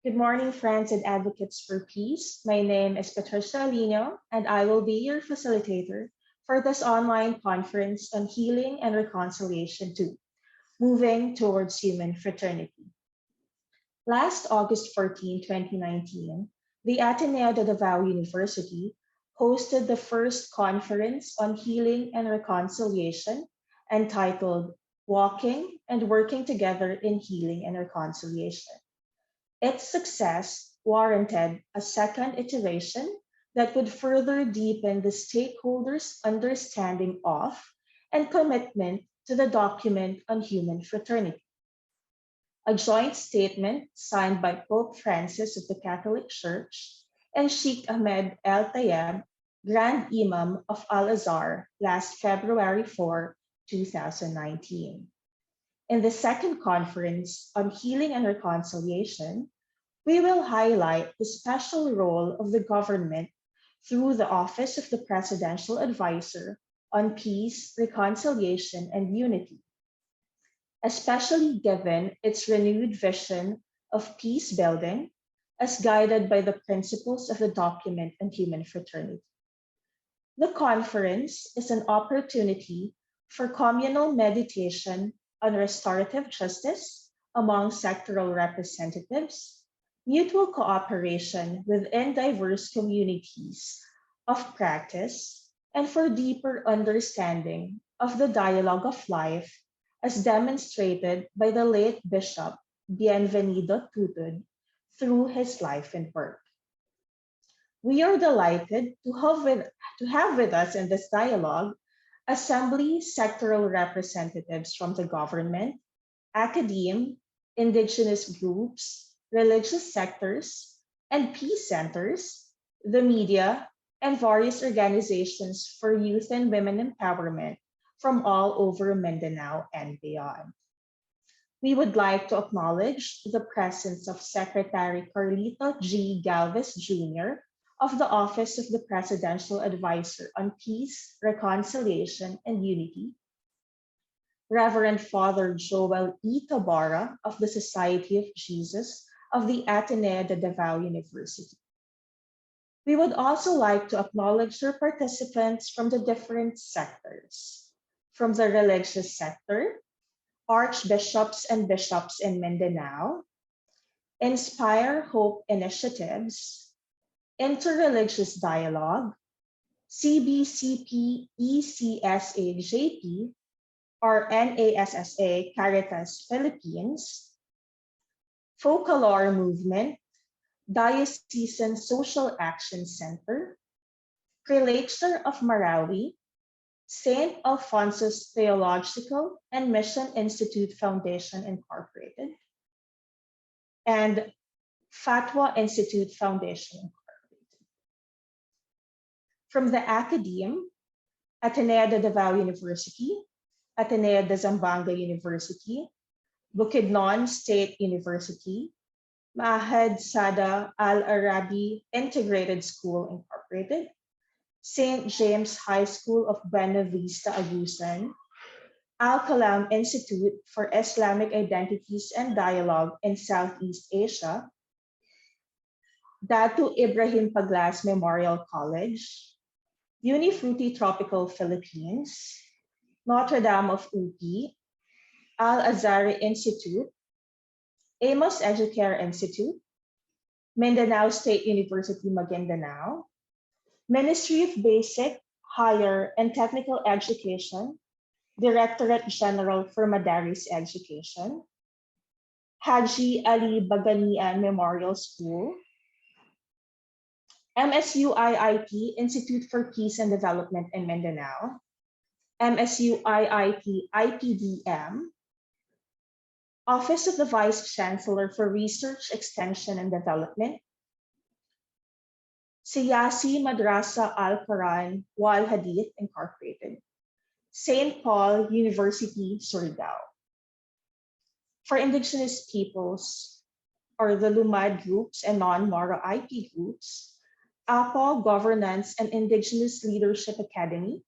Good morning, friends and advocates for peace. My name is Patricia Alino, and I will be your facilitator for this online conference on healing and reconciliation too, moving towards human fraternity. Last August 14, 2019, the Ateneo de Davao University hosted the first conference on healing and reconciliation entitled Walking and Working Together in Healing and Reconciliation. Its success warranted a second iteration that would further deepen the stakeholders' understanding of and commitment to the document on human fraternity. A joint statement signed by Pope Francis of the Catholic Church and Sheikh Ahmed Al Tayeb, Grand Imam of Al Azhar, last February 4, 2019. In the second conference on healing and reconciliation, we will highlight the special role of the government through the Office of the Presidential Advisor on Peace, Reconciliation, and Unity, especially given its renewed vision of peace building as guided by the principles of the document on human fraternity. The conference is an opportunity for communal meditation on restorative justice among sectoral representatives, mutual cooperation within diverse communities of practice, and for deeper understanding of the dialogue of life as demonstrated by the late Bishop Bienvenido Tutud through his life and work. We are delighted to have with us in this dialogue Assembly sectoral representatives from the government, academe, indigenous groups, religious sectors, and peace centers, the media, and various organizations for youth and women empowerment from all over Mindanao and beyond. We would like to acknowledge the presence of Secretary Carlito G. Galvez Jr. of the Office of the Presidential Advisor on Peace, Reconciliation, and Unity, Reverend Father Joel E. Tabara of the Society of Jesus of the Ateneo de Davao University. We would also like to acknowledge the participants from the different sectors. From the religious sector, archbishops and bishops in Mindanao, Inspire Hope Initiatives, Interreligious Dialogue, CBCP ECSAJP, or NASSA Caritas Philippines, Folklore Movement, Diocesan Social Action Center, Prelature of Marawi, St. Alphonsus Theological and Mission Institute Foundation Incorporated, and Fatwa Institute Foundation Incorporated. From the academe, Ateneo de Davao University, Ateneo de Zamboanga University, Bukidnon State University, Mahed Sada Al Arabi Integrated School Incorporated, St. James High School of Buena Vista, Agusan, Al Kalam Institute for Islamic Identities and Dialogue in Southeast Asia, Datu Ibrahim Paglas Memorial College, Unifruti Tropical Philippines, Notre Dame of UP, Al Azhari Institute, Amos Educare Institute, Mindanao State University Maguindanao, Ministry of Basic, Higher, and Technical Education, Directorate General for Madaris Education, Haji Ali Baganian Memorial School, MSU IIT Institute for Peace and Development in Mindanao, MSU IIT IPDM, Office of the Vice Chancellor for Research, Extension, and Development, Siyasi Madrasa Al Quran Wal Hadith Incorporated, St. Paul University, Surigao. For indigenous peoples, or the Lumad groups and non-Moro IP groups, APO Governance and Indigenous Leadership Academy,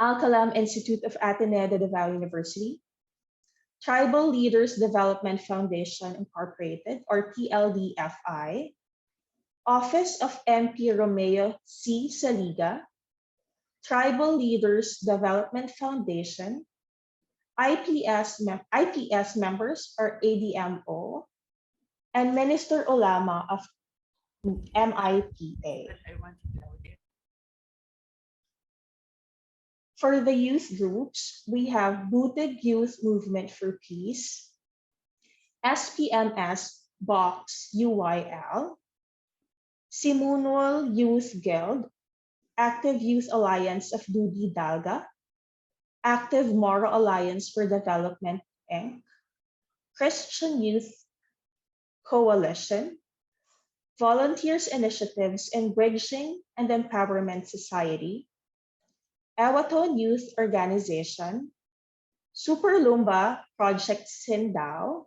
Al Kalam Institute of Ateneo de Davao University, Tribal Leaders Development Foundation Incorporated, or TLDFI, Office of MP Romeo C. Saliga, Tribal Leaders Development Foundation, IPS members, or ADMO, and Minister Olama of MIPA. For the youth groups, we have Butig Youth Movement for Peace, SPMS Box UYL, Simunwal Youth Guild, Active Youth Alliance of Dudi Dalga, Active Moral Alliance for Development, Inc., Christian Youth Coalition, Volunteers Initiatives in Bridging and Empowerment Society, Ewaton Youth Organization, Super Lumba Project Sindao,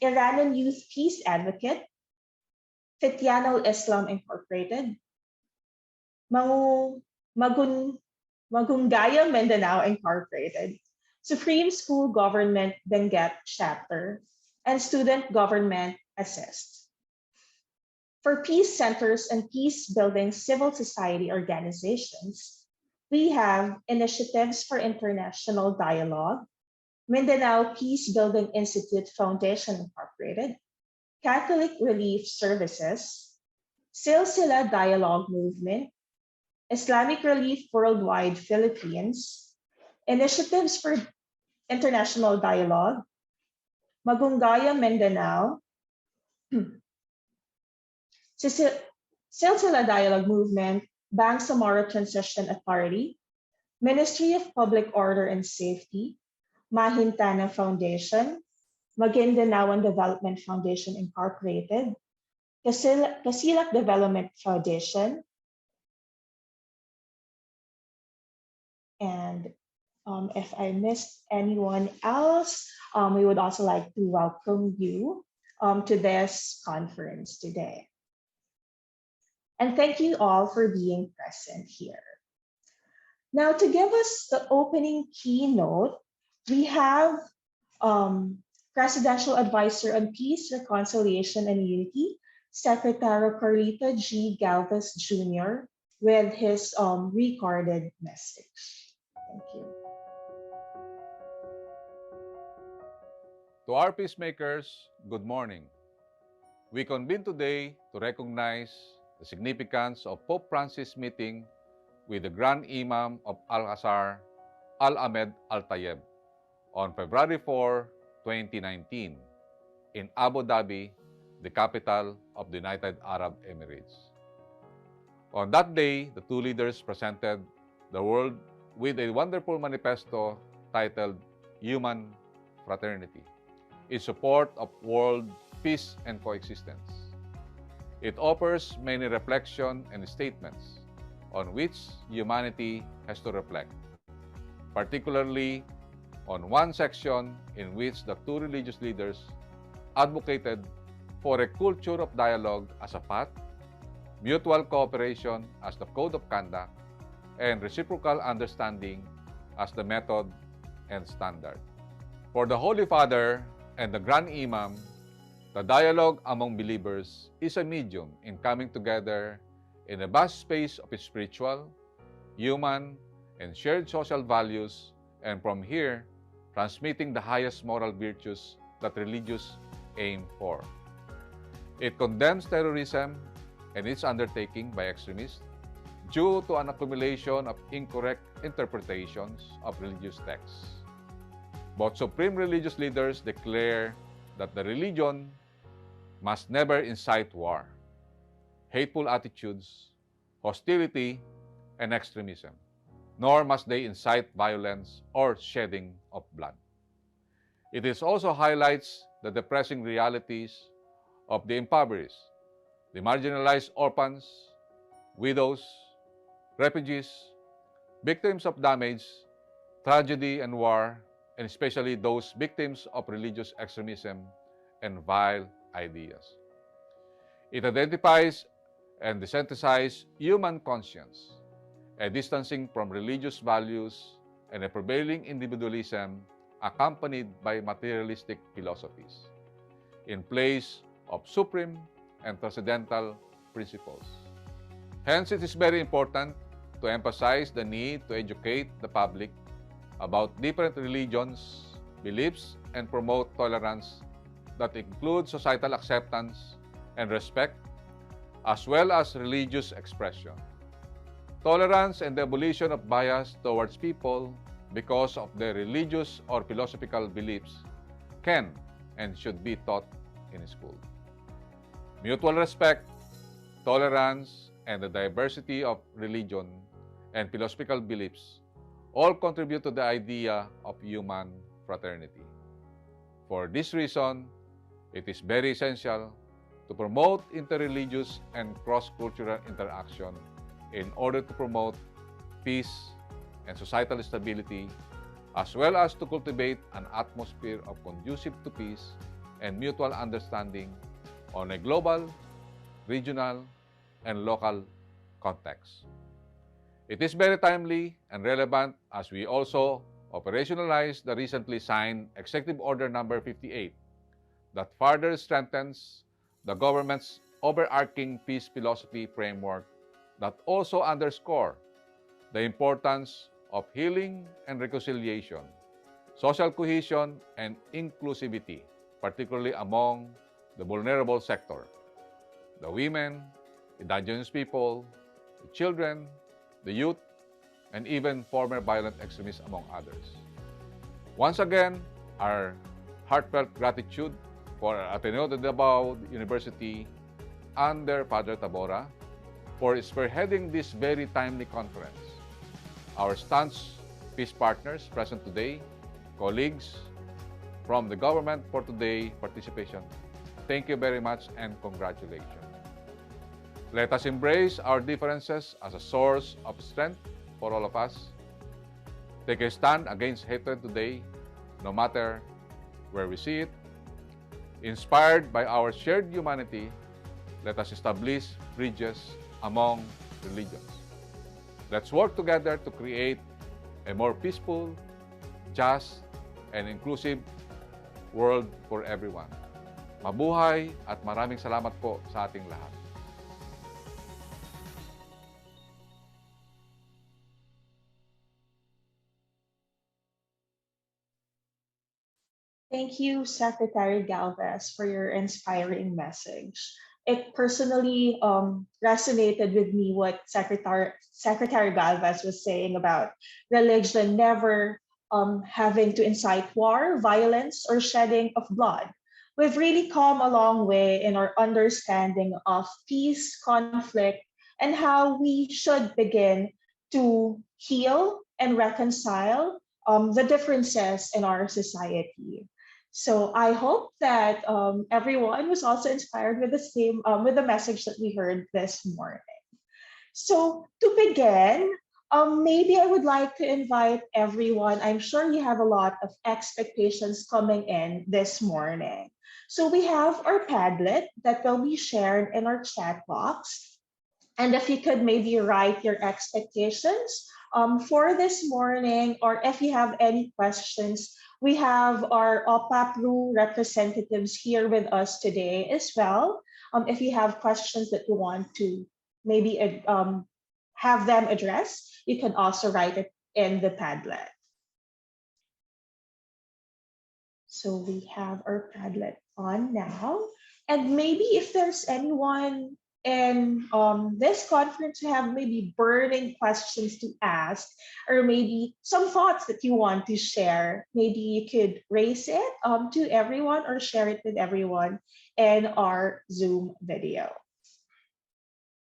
Iranian Youth Peace Advocate, Fityanul Islam Incorporated, Magungaya Mindanao Incorporated, Supreme School Government Benguet Chapter, and Student Government Assist. For peace centers and peace-building civil society organizations, we have Initiatives for International Dialogue, Mindanao Peace Building Institute Foundation Incorporated, Catholic Relief Services, Silsila Dialogue Movement, Islamic Relief Worldwide Philippines, Initiatives for International Dialogue, Magungaya Mindanao, Silsila Dialogue Movement, Bangsamoro Transition Authority, Ministry of Public Order and Safety, Mahintana Foundation, Maguindanaoan Development Foundation Incorporated, Kasilak Development Foundation, and if I missed anyone else, we would also like to welcome you to this conference today. And thank you all for being present here. Now, to give us the opening keynote, we have Presidential Advisor on Peace, Reconciliation, and Unity, Secretary Carlito G. Galvez Jr., with his recorded message. Thank you. To our peacemakers, good morning. We convene today to recognize the significance of Pope Francis' meeting with the Grand Imam of Al-Azhar, Al-Ahmed Al-Tayeb, on February 4, 2019, in Abu Dhabi, the capital of the United Arab Emirates. On that day, the two leaders presented the world with a wonderful manifesto titled Human Fraternity, in support of world peace and coexistence. It offers many reflections and statements on which humanity has to reflect, particularly on one section in which the two religious leaders advocated for a culture of dialogue as a path, mutual cooperation as the code of conduct, and reciprocal understanding as the method and standard. For the Holy Father and the Grand Imam, the dialogue among believers is a medium in coming together in a vast space of spiritual, human, and shared social values, and from here, transmitting the highest moral virtues that religious aim for. It condemns terrorism and its undertaking by extremists due to an accumulation of incorrect interpretations of religious texts. Both supreme religious leaders declare that the religion must never incite war, hateful attitudes, hostility, and extremism, nor must they incite violence or shedding of blood. It also highlights the depressing realities of the impoverished, the marginalized orphans, widows, refugees, victims of damage, tragedy, and war, and especially those victims of religious extremism and vile ideas. It identifies and desensitizes human conscience, a distancing from religious values and a prevailing individualism accompanied by materialistic philosophies, in place of supreme and transcendental principles. Hence, it is very important to emphasize the need to educate the public about different religions, beliefs, and promote tolerance that include societal acceptance and respect, as well as religious expression. Tolerance and the abolition of bias towards people because of their religious or philosophical beliefs can and should be taught in school. Mutual respect, tolerance, and the diversity of religion and philosophical beliefs all contribute to the idea of human fraternity. For this reason, it is very essential to promote interreligious and cross-cultural interaction in order to promote peace and societal stability, as well as to cultivate an atmosphere of conducive to peace and mutual understanding on a global, regional, and local context. It is very timely and relevant as we also operationalize the recently signed Executive Order Number 58 that further strengthens the government's overarching peace philosophy framework that also underscore the importance of healing and reconciliation, social cohesion, and inclusivity, particularly among the vulnerable sector, the women, indigenous people, the children, the youth, and even former violent extremists, among others. Once again, our heartfelt gratitude for Ateneo de Davao University under Padre Tabora for spearheading this very timely conference. Our staunch peace partners present today, colleagues from the government for today's participation, thank you very much and congratulations. Let us embrace our differences as a source of strength for all of us. Take a stand against hatred today, no matter where we see it. Inspired by our shared humanity, let us establish bridges among religions. Let's work together to create a more peaceful, just, and inclusive world for everyone. Mabuhay at maraming salamat po sa ating lahat. Thank you, Secretary Galvez, for your inspiring message. It personally resonated with me what Secretary Galvez was saying about religion never having to incite war, violence, or shedding of blood. We've really come a long way in our understanding of peace, conflict, and how we should begin to heal and reconcile the differences in our society. So I hope that everyone was also inspired with the same with the message that we heard this morning. So to begin, maybe I would like to invite everyone. I'm sure you have a lot of expectations coming in this morning. So we have our Padlet that will be shared in our chat box. And if you could maybe write your expectations for this morning, or if you have any questions, we have our OPAPRU representatives here with us today as well. If you have questions that you want to maybe have them address, you can also write it in the Padlet. So we have our Padlet on now. And maybe if there's anyone in this conference who have maybe burning questions to ask, or maybe some thoughts that you want to share, maybe you could raise it to everyone or share it with everyone in our Zoom video.